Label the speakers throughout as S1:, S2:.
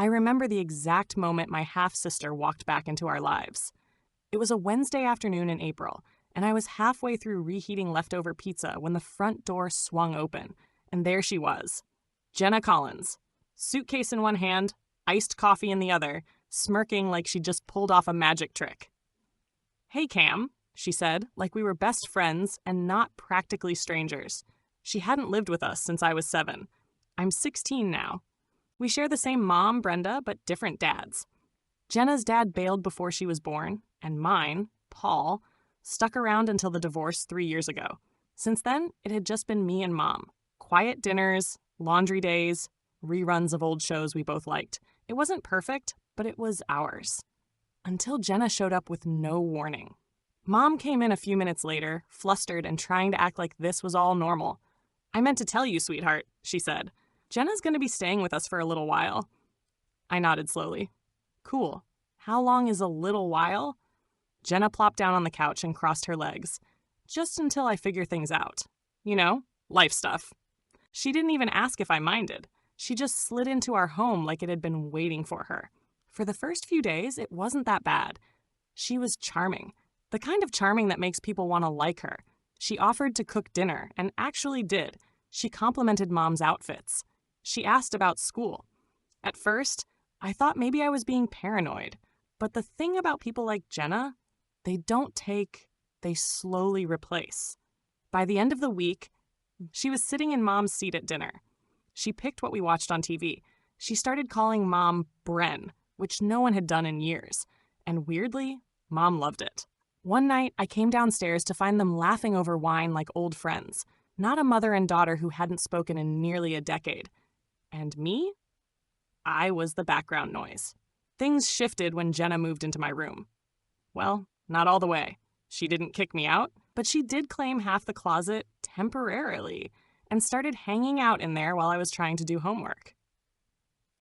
S1: I remember the exact moment my half-sister walked back into our lives. It was a Wednesday afternoon in April, and I was halfway through reheating leftover pizza when the front door swung open, and there she was. Jenna Collins, suitcase in one hand, iced coffee in the other, smirking like she just pulled off a magic trick. "Hey, Cam," she said, like we were best friends and not practically strangers. She hadn't lived with us since I was 7. I'm 16 now. We share the same mom, Brenda, but different dads. Jenna's dad bailed before she was born, and mine, Paul, stuck around until the divorce 3 years ago. Since then, it had just been me and Mom. Quiet dinners, laundry days, reruns of old shows we both liked. It wasn't perfect, but it was ours. Until Jenna showed up with no warning. Mom came in a few minutes later, flustered and trying to act like this was all normal. "I meant to tell you, sweetheart," she said. "Jenna's going to be staying with us for a little while." I nodded slowly. "Cool. How long is a little while?" Jenna plopped down on the couch and crossed her legs. "Just until I figure things out. You know, life stuff." She didn't even ask if I minded. She just slid into our home like it had been waiting for her. For the first few days, it wasn't that bad. She was charming. The kind of charming that makes people want to like her. She offered to cook dinner, and actually did. She complimented Mom's outfits. She asked about school. At first, I thought maybe I was being paranoid. But the thing about people like Jenna, they don't take, they slowly replace. By the end of the week, she was sitting in Mom's seat at dinner. She picked what we watched on TV. She started calling Mom Bren, which no one had done in years. And weirdly, Mom loved it. One night, I came downstairs to find them laughing over wine like old friends, not a mother and daughter who hadn't spoken in nearly a decade. And me? I was the background noise. Things shifted when Jenna moved into my room. Well, not all the way. She didn't kick me out, but she did claim half the closet temporarily and started hanging out in there while I was trying to do homework.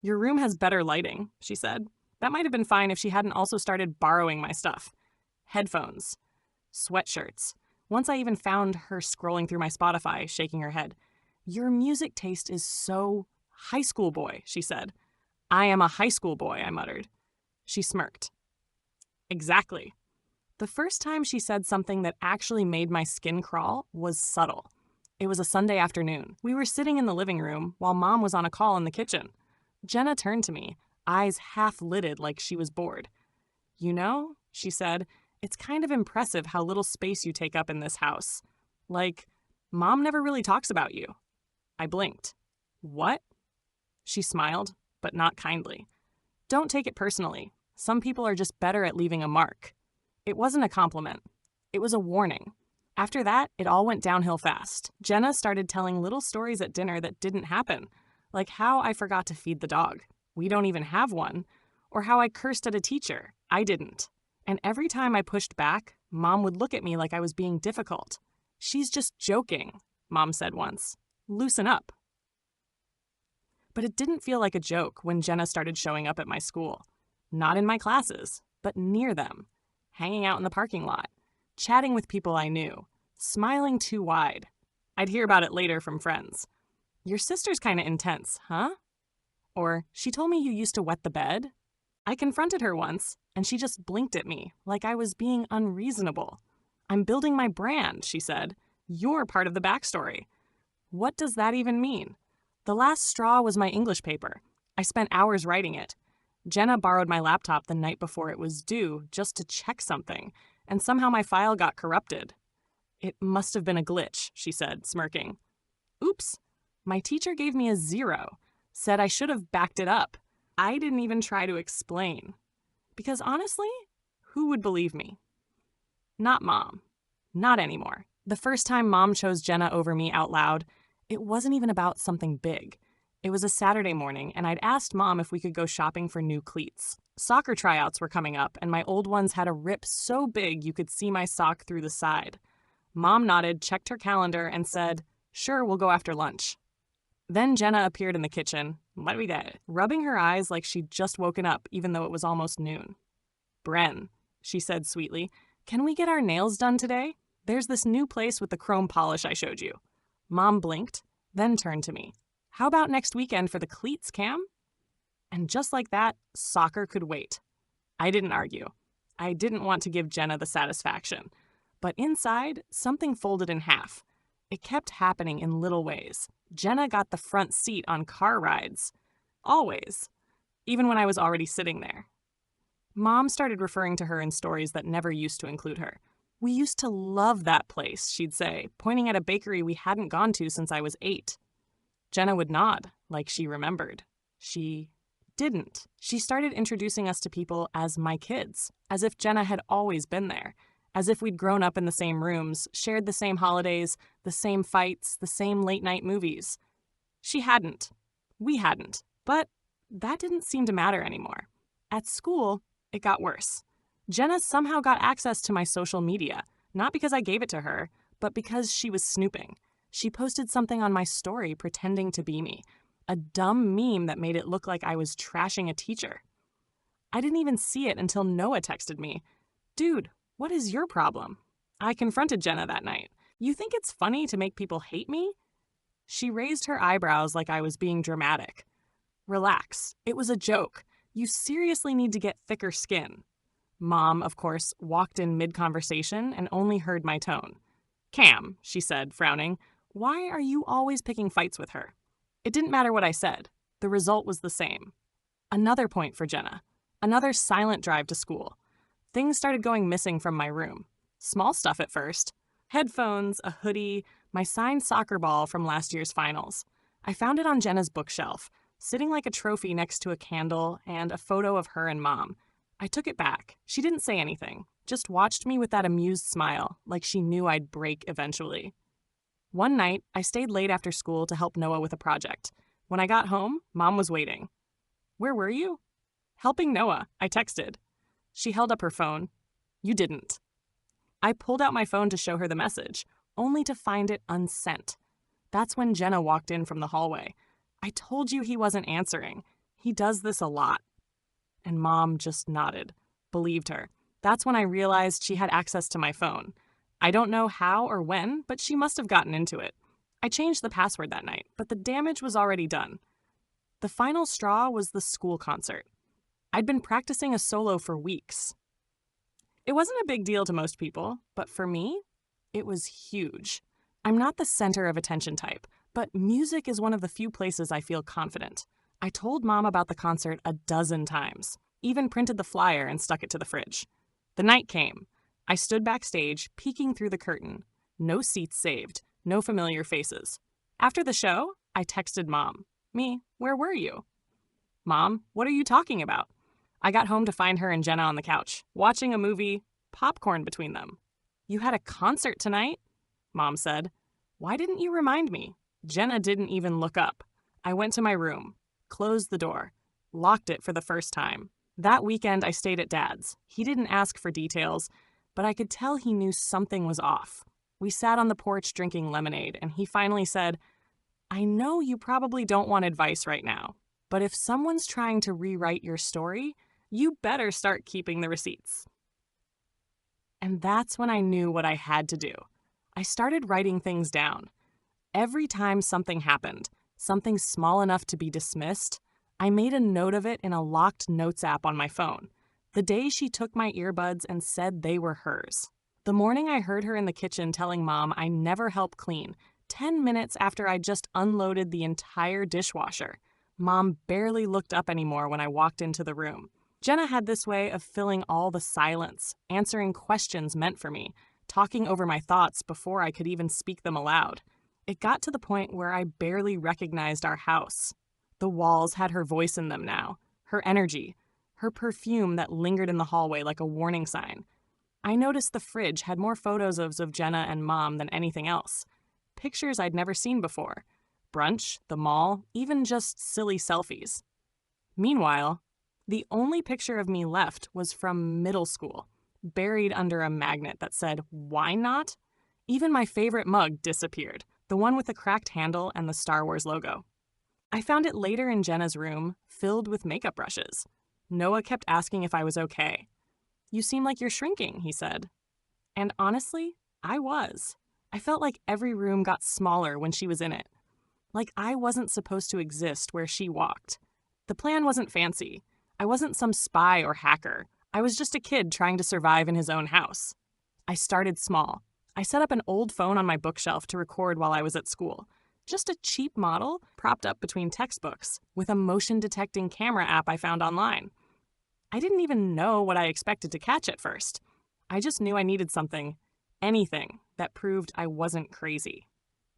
S1: "Your room has better lighting," she said. That might have been fine if she hadn't also started borrowing my stuff. Headphones, sweatshirts. Once I even found her scrolling through my Spotify, shaking her head. "Your music taste is so high school boy," she said. "I am a high school boy," I muttered. She smirked. "Exactly." The first time she said something that actually made my skin crawl was subtle. It was a Sunday afternoon. We were sitting in the living room while Mom was on a call in the kitchen. Jenna turned to me, eyes half-lidded like she was bored. "You know," she said, "it's kind of impressive how little space you take up in this house. Like, Mom never really talks about you." I blinked. "What?" She smiled, but not kindly. "Don't take it personally. Some people are just better at leaving a mark." It wasn't a compliment. It was a warning. After that, it all went downhill fast. Jenna started telling little stories at dinner that didn't happen, like how I forgot to feed the dog. We don't even have one. Or how I cursed at a teacher. I didn't. And every time I pushed back, Mom would look at me like I was being difficult. "She's just joking," Mom said once. "Loosen up." But it didn't feel like a joke when Jenna started showing up at my school. Not in my classes, but near them. Hanging out in the parking lot. Chatting with people I knew. Smiling too wide. I'd hear about it later from friends. "Your sister's kinda intense, huh?" Or, "She told me you used to wet the bed." I confronted her once, and she just blinked at me like I was being unreasonable. "I'm building my brand," she said. "You're part of the backstory." What does that even mean? The last straw was my English paper. I spent hours writing it. Jenna borrowed my laptop the night before it was due just to check something, and somehow my file got corrupted. "It must have been a glitch," she said, smirking. "Oops. My teacher gave me a 0, said I should have backed it up. I didn't even try to explain. Because honestly, who would believe me? Not Mom. Not anymore. The first time Mom chose Jenna over me out loud, it wasn't even about something big. It was a Saturday morning, and I'd asked Mom if we could go shopping for new cleats. Soccer tryouts were coming up, and my old ones had a rip so big you could see my sock through the side. Mom nodded, checked her calendar, and said, "Sure, we'll go after lunch." Then Jenna appeared in the kitchen, rubbing her eyes like she'd just woken up even though it was almost noon. "Bren," she said sweetly, "can we get our nails done today? There's this new place with the chrome polish I showed you." Mom blinked, then turned to me. "How about next weekend for the cleats, Cam?" And just like that, soccer could wait. I didn't argue. I didn't want to give Jenna the satisfaction. But inside, something folded in half. It kept happening in little ways. Jenna got the front seat on car rides. Always. Even when I was already sitting there. Mom started referring to her in stories that never used to include her. "We used to love that place," she'd say, pointing at a bakery we hadn't gone to since I was 8. Jenna would nod, like she remembered. She didn't. She started introducing us to people as my kids, as if Jenna had always been there, as if we'd grown up in the same rooms, shared the same holidays, the same fights, the same late-night movies. She hadn't. We hadn't. But that didn't seem to matter anymore. At school, it got worse. Jenna somehow got access to my social media, not because I gave it to her, but because she was snooping. She posted something on my story pretending to be me, a dumb meme that made it look like I was trashing a teacher. I didn't even see it until Noah texted me, "Dude, what is your problem?" I confronted Jenna that night. "You think it's funny to make people hate me?" She raised her eyebrows like I was being dramatic. "Relax, it was a joke. You seriously need to get thicker skin." Mom, of course, walked in mid-conversation and only heard my tone. "Cam," she said, frowning, "why are you always picking fights with her?" It didn't matter what I said. The result was the same. Another point for Jenna. Another silent drive to school. Things started going missing from my room. Small stuff at first. Headphones, a hoodie, my signed soccer ball from last year's finals. I found it on Jenna's bookshelf, sitting like a trophy next to a candle and a photo of her and Mom. I took it back. She didn't say anything, just watched me with that amused smile, like she knew I'd break eventually. One night, I stayed late after school to help Noah with a project. When I got home, Mom was waiting. "Where were you?" "Helping Noah," I texted. She held up her phone. "You didn't." I pulled out my phone to show her the message, only to find it unsent. That's when Jenna walked in from the hallway. "I told you he wasn't answering. He does this a lot." And Mom just nodded, believed her. That's when I realized she had access to my phone. I don't know how or when, but she must have gotten into it. I changed the password that night, but the damage was already done. The final straw was the school concert. I'd been practicing a solo for weeks. It wasn't a big deal to most people, but for me, it was huge. I'm not the center of attention type, but music is one of the few places I feel confident. I told Mom about the concert a dozen times, even printed the flyer and stuck it to the fridge. The night came. I stood backstage, peeking through the curtain. No seats saved, no familiar faces. After the show, I texted Mom. "Me, where were you?" "Mom, what are you talking about?" I got home to find her and Jenna on the couch, watching a movie, popcorn between them. "You had a concert tonight?" Mom said. "Why didn't you remind me?" Jenna didn't even look up. I went to my room, closed the door, locked it for the first time. That weekend, I stayed at Dad's. He didn't ask for details, but I could tell he knew something was off. We sat on the porch drinking lemonade, and he finally said, "I know you probably don't want advice right now, but if someone's trying to rewrite your story, you better start keeping the receipts." And that's when I knew what I had to do. I started writing things down. Every time something happened, something small enough to be dismissed, I made a note of it in a locked notes app on my phone. The day she took my earbuds and said they were hers. The morning I heard her in the kitchen telling Mom I never help clean, 10 minutes after I just unloaded the entire dishwasher. Mom barely looked up anymore when I walked into the room. Jenna had this way of filling all the silence, answering questions meant for me, talking over my thoughts before I could even speak them aloud. It got to the point where I barely recognized our house. The walls had her voice in them now, her energy, her perfume that lingered in the hallway like a warning sign. I noticed the fridge had more photos of Jenna and Mom than anything else. Pictures I'd never seen before. Brunch, the mall, even just silly selfies. Meanwhile, the only picture of me left was from middle school, buried under a magnet that said, "Why not?" Even my favorite mug disappeared, the one with the cracked handle and the Star Wars logo. I found it later in Jenna's room, filled with makeup brushes. Noah kept asking if I was okay. "You seem like you're shrinking," he said. And honestly, I was. I felt like every room got smaller when she was in it. Like I wasn't supposed to exist where she walked. The plan wasn't fancy. I wasn't some spy or hacker. I was just a kid trying to survive in his own house. I started small. I set up an old phone on my bookshelf to record while I was at school. Just a cheap model propped up between textbooks with a motion-detecting camera app I found online. I didn't even know what I expected to catch at first. I just knew I needed something, anything, that proved I wasn't crazy.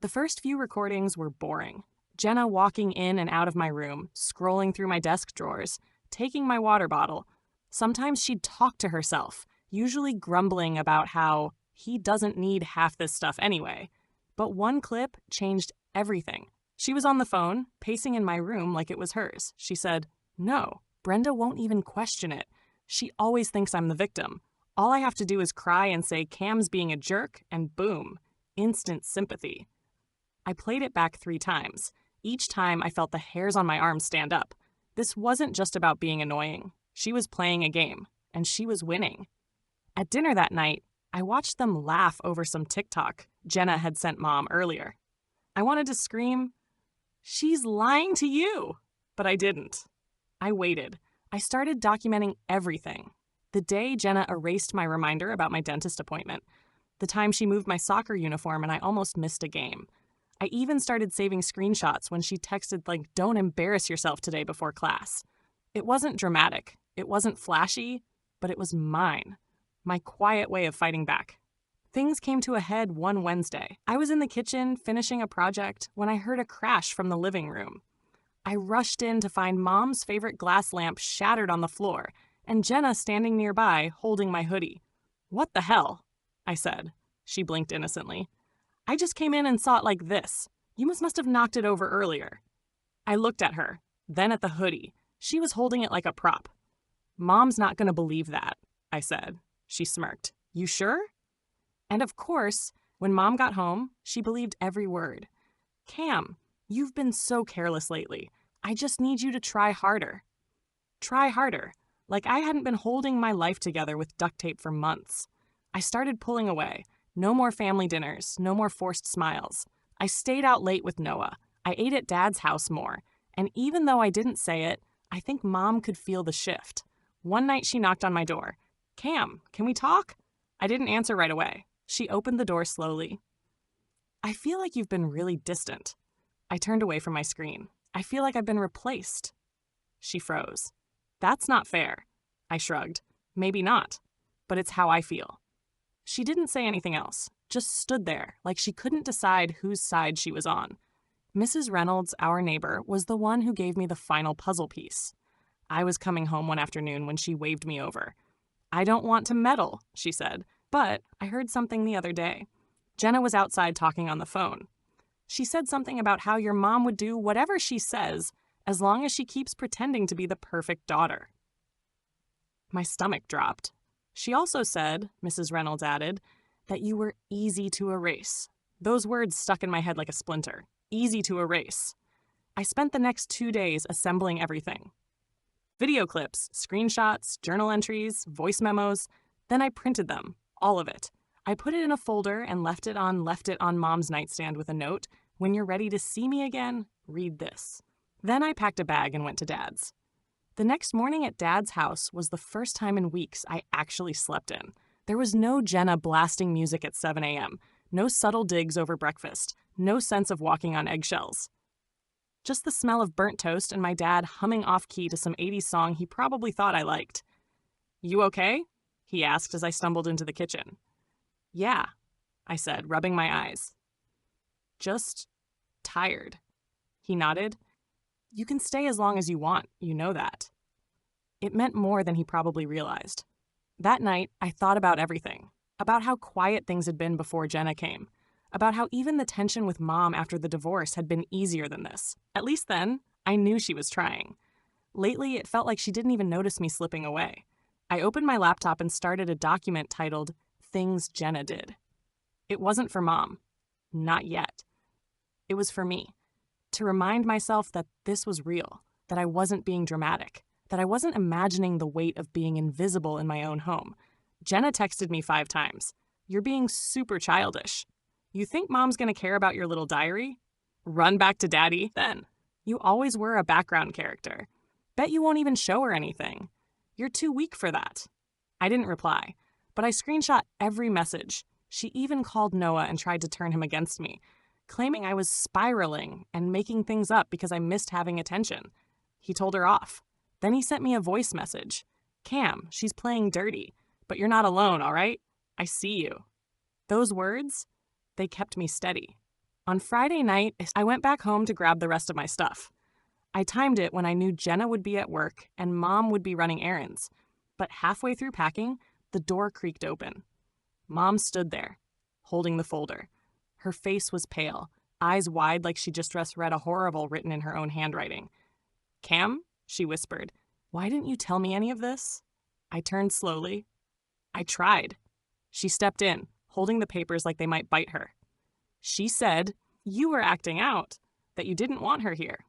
S1: The first few recordings were boring. Jenna walking in and out of my room, scrolling through my desk drawers, taking my water bottle. Sometimes she'd talk to herself, usually grumbling about how he doesn't need half this stuff anyway. But one clip changed everything. She was on the phone, pacing in my room like it was hers. She said, "No, Brenda won't even question it. She always thinks I'm the victim. All I have to do is cry and say Cam's being a jerk, and boom, instant sympathy." I played it back 3 times. Each time I felt the hairs on my arms stand up. This wasn't just about being annoying. She was playing a game, and she was winning. At dinner that night, I watched them laugh over some TikTok Jenna had sent Mom earlier. I wanted to scream, "She's lying to you!" But I didn't. I waited. I started documenting everything. The day Jenna erased my reminder about my dentist appointment. The time she moved my soccer uniform and I almost missed a game. I even started saving screenshots when she texted like, "Don't embarrass yourself today before class." It wasn't dramatic. It wasn't flashy, but it was mine. My quiet way of fighting back. Things came to a head one Wednesday. I was in the kitchen finishing a project when I heard a crash from the living room. I rushed in to find Mom's favorite glass lamp shattered on the floor and Jenna standing nearby holding my hoodie. "What the hell?" I said. She blinked innocently. "I just came in and saw it like this. You must have knocked it over earlier." I looked at her, then at the hoodie. She was holding it like a prop. "Mom's not going to believe that," I said. She smirked. "You sure?" And of course, when Mom got home, she believed every word. "Cam, you've been so careless lately. I just need you to try harder." Try harder. Like I hadn't been holding my life together with duct tape for months. I started pulling away. No more family dinners, no more forced smiles. I stayed out late with Noah. I ate at Dad's house more. And even though I didn't say it, I think Mom could feel the shift. One night she knocked on my door. "Cam, can we talk?" I didn't answer right away. She opened the door slowly. "I feel like you've been really distant." I turned away from my screen. "I feel like I've been replaced." She froze. "That's not fair." I shrugged. "Maybe not, but it's how I feel." She didn't say anything else, just stood there like she couldn't decide whose side she was on. Mrs. Reynolds, our neighbor, was the one who gave me the final puzzle piece. I was coming home one afternoon when she waved me over. "I don't want to meddle," she said, "but I heard something the other day. Jenna was outside talking on the phone. She said something about how your mom would do whatever she says as long as she keeps pretending to be the perfect daughter." My stomach dropped. "She also said," Mrs. Reynolds added, "that you were easy to erase." Those words stuck in my head like a splinter. Easy to erase. I spent the next 2 days assembling everything. Video clips, screenshots, journal entries, voice memos. Then I printed them, all of it. I put it in a folder and left it on Mom's nightstand with a note, "When you're ready to see me again, read this." Then I packed a bag and went to Dad's. The next morning at Dad's house was the first time in weeks I actually slept in. There was no Jenna blasting music at 7 a.m., no subtle digs over breakfast, no sense of walking on eggshells. Just the smell of burnt toast and my dad humming off-key to some 80s song he probably thought I liked. "You okay?" he asked as I stumbled into the kitchen. "Yeah," I said, rubbing my eyes. "Just tired." He nodded. "You can stay as long as you want, you know that." It meant more than he probably realized. That night, I thought about everything. About how quiet things had been before Jenna came. About how even the tension with Mom after the divorce had been easier than this. At least then, I knew she was trying. Lately, it felt like she didn't even notice me slipping away. I opened my laptop and started a document titled "Things Jenna Did." It wasn't for Mom. Not yet. It was for me. To remind myself that this was real, that I wasn't being dramatic, that I wasn't imagining the weight of being invisible in my own home. Jenna texted me 5 times. "You're being super childish. You think Mom's gonna care about your little diary? Run back to Daddy then. You always were a background character." Bet you won't even show her anything. You're too weak for that." I didn't reply, but I screenshot every message. She even called Noah and tried to turn him against me, claiming I was spiraling and making things up because I missed having attention. He told her off. Then he sent me a voice message. "Cam, she's playing dirty, but you're not alone, all right? I see you." Those words, they kept me steady. On Friday night, I went back home to grab the rest of my stuff. I timed it when I knew Jenna would be at work and Mom would be running errands. But halfway through packing, the door creaked open. Mom stood there, holding the folder. Her face was pale, eyes wide like she just read a horrible written in her own handwriting. "Cam," she whispered, "why didn't you tell me any of this?" I turned slowly. "I tried." She stepped in, holding the papers like they might bite her. "She said you were acting out, that you didn't want her here."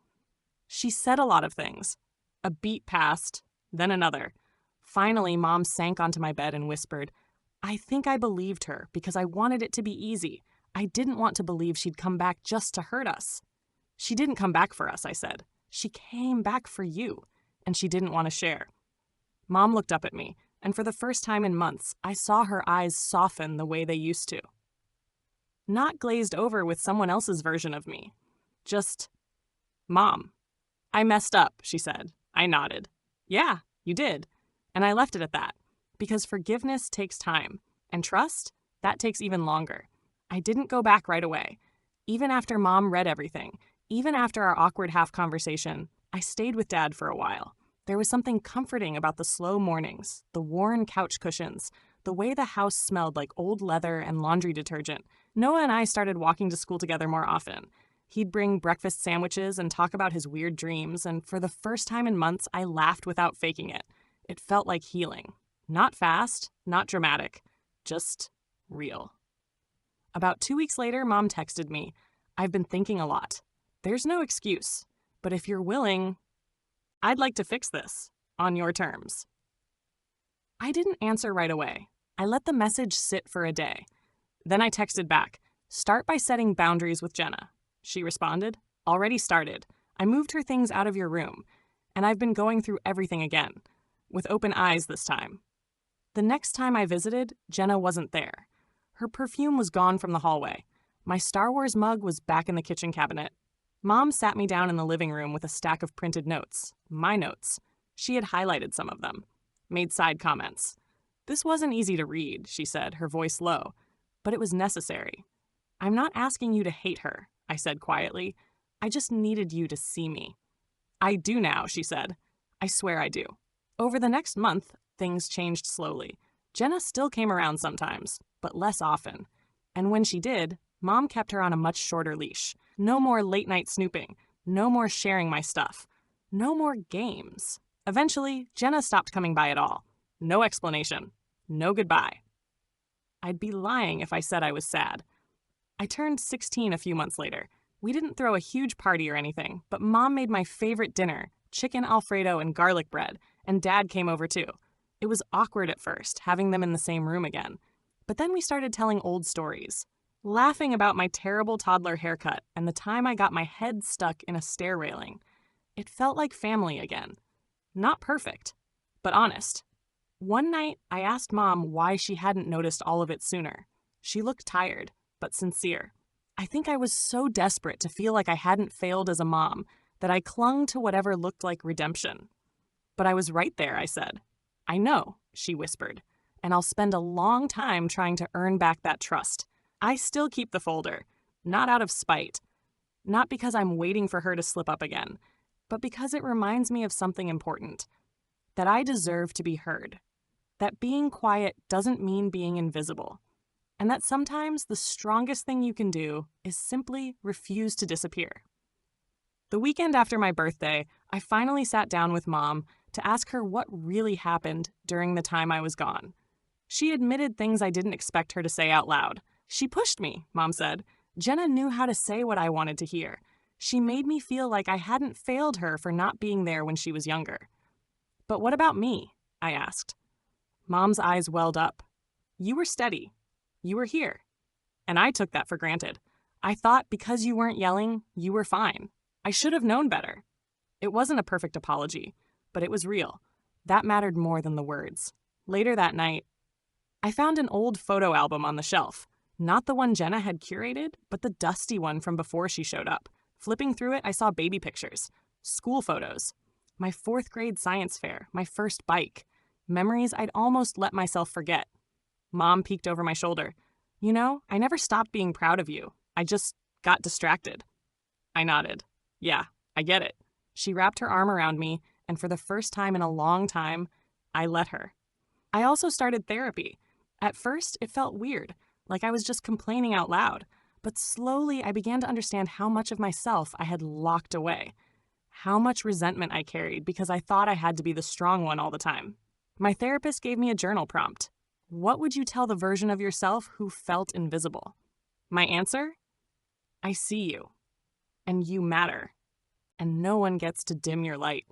S1: She said a lot of things. A beat passed, then another. Finally, Mom sank onto my bed and whispered, "I think I believed her because I wanted it to be easy. I didn't want to believe she'd come back just to hurt us." "She didn't come back for us," I said. "She came back for you, and she didn't want to share." Mom looked up at me, and for the first time in months, I saw her eyes soften the way they used to. Not glazed over with someone else's version of me. Just, "Mom, I messed up," she said. I nodded. "Yeah, you did." And I left it at that, because forgiveness takes time, and trust, that takes even longer. I didn't go back right away. Even after Mom read everything, even after our awkward half-conversation, I stayed with Dad for a while. There was something comforting about the slow mornings, the worn couch cushions, the way the house smelled like old leather and laundry detergent. Noah and I started walking to school together more often. He'd bring breakfast sandwiches and talk about his weird dreams, and for the first time in months, I laughed without faking it. It felt like healing. Not fast, not dramatic, just real. About 2 weeks later, Mom texted me, "I've been thinking a lot. There's no excuse, but if you're willing, I'd like to fix this, on your terms." I didn't answer right away. I let the message sit for a day. Then I texted back, "Start by setting boundaries with Jenna." She responded, "Already started. I moved her things out of your room, and I've been going through everything again, with open eyes this time." The next time I visited, Jenna wasn't there. Her perfume was gone from the hallway. My Star Wars mug was back in the kitchen cabinet. Mom sat me down in the living room with a stack of printed notes, my notes. She had highlighted some of them, made side comments. "This wasn't easy to read," she said, her voice low, "but it was necessary. I'm not asking you to hate her," I said quietly. "I just needed you to see me." "I do now," she said. "I swear I do." Over the next month, things changed slowly. Jenna still came around sometimes, but less often. And when she did, Mom kept her on a much shorter leash. No more late-night snooping. No more sharing my stuff. No more games. Eventually, Jenna stopped coming by at all. No explanation. No goodbye. I'd be lying if I said I was sad. I turned 16 a few months later. We didn't throw a huge party or anything, but Mom made my favorite dinner, chicken Alfredo and garlic bread, and Dad came over too. It was awkward at first, having them in the same room again. But then we started telling old stories, laughing about my terrible toddler haircut and the time I got my head stuck in a stair railing. It felt like family again. Not perfect, but honest. One night, I asked Mom why she hadn't noticed all of it sooner. She looked tired, but sincere. I think I was so desperate to feel like I hadn't failed as a mom that I clung to whatever looked like redemption. "But I was right there," I said. "I know," she whispered, "and I'll spend a long time trying to earn back that trust. I still keep the folder, not out of spite, not because I'm waiting for her to slip up again, but because it reminds me of something important, that I deserve to be heard, that being quiet doesn't mean being invisible, and that sometimes the strongest thing you can do is simply refuse to disappear." The weekend after my birthday, I finally sat down with Mom to ask her what really happened during the time I was gone. She admitted things I didn't expect her to say out loud. "She pushed me," Mom said. "Jenna knew how to say what I wanted to hear. She made me feel like I hadn't failed her for not being there when she was younger." "But what about me?" I asked. Mom's eyes welled up. "You were steady. You were here." And I took that for granted. I thought because you weren't yelling, you were fine. I should have known better. It wasn't a perfect apology, but it was real. That mattered more than the words. Later that night, I found an old photo album on the shelf. Not the one Jenna had curated, but the dusty one from before she showed up. Flipping through it, I saw baby pictures, school photos, my 4th grade science fair, my first bike, memories I'd almost let myself forget. Mom peeked over my shoulder. You know, I never stopped being proud of you. I just got distracted. I nodded. Yeah, I get it. She wrapped her arm around me, and for the first time in a long time, I let her. I also started therapy. At first, it felt weird, like I was just complaining out loud. But slowly, I began to understand how much of myself I had locked away. How much resentment I carried because I thought I had to be the strong one all the time. My therapist gave me a journal prompt. What would you tell the version of yourself who felt invisible? My answer? I see you. And you matter. And no one gets to dim your light.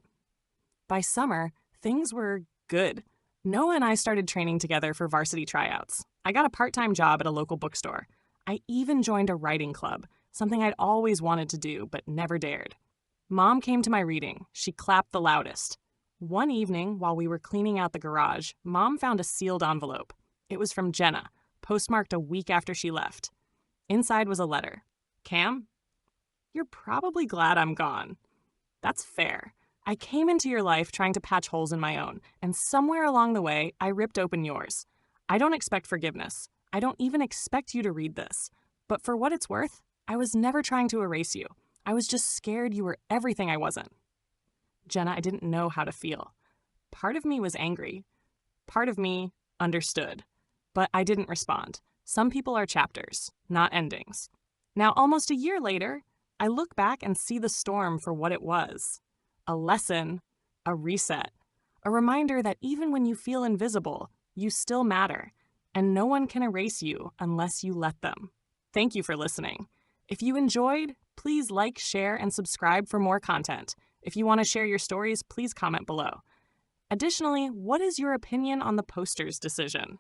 S1: By summer, things were good. Noah and I started training together for varsity tryouts. I got a part-time job at a local bookstore. I even joined a writing club, something I'd always wanted to do but never dared. Mom came to my reading. She clapped the loudest. One evening, while we were cleaning out the garage, Mom found a sealed envelope. It was from Jenna, postmarked a week after she left. Inside was a letter. Cam, you're probably glad I'm gone. That's fair. I came into your life trying to patch holes in my own, and somewhere along the way, I ripped open yours. I don't expect forgiveness. I don't even expect you to read this. But for what it's worth, I was never trying to erase you. I was just scared you were everything I wasn't. Jenna, I didn't know how to feel. Part of me was angry. Part of me understood. But I didn't respond. Some people are chapters, not endings. Now, almost a year later, I look back and see the storm for what it was. A lesson, a reset, a reminder that even when you feel invisible, you still matter, and no one can erase you unless you let them. Thank you for listening. If you enjoyed, please like, share, and subscribe for more content. If you want to share your stories, please comment below. Additionally, what is your opinion on the poster's decision?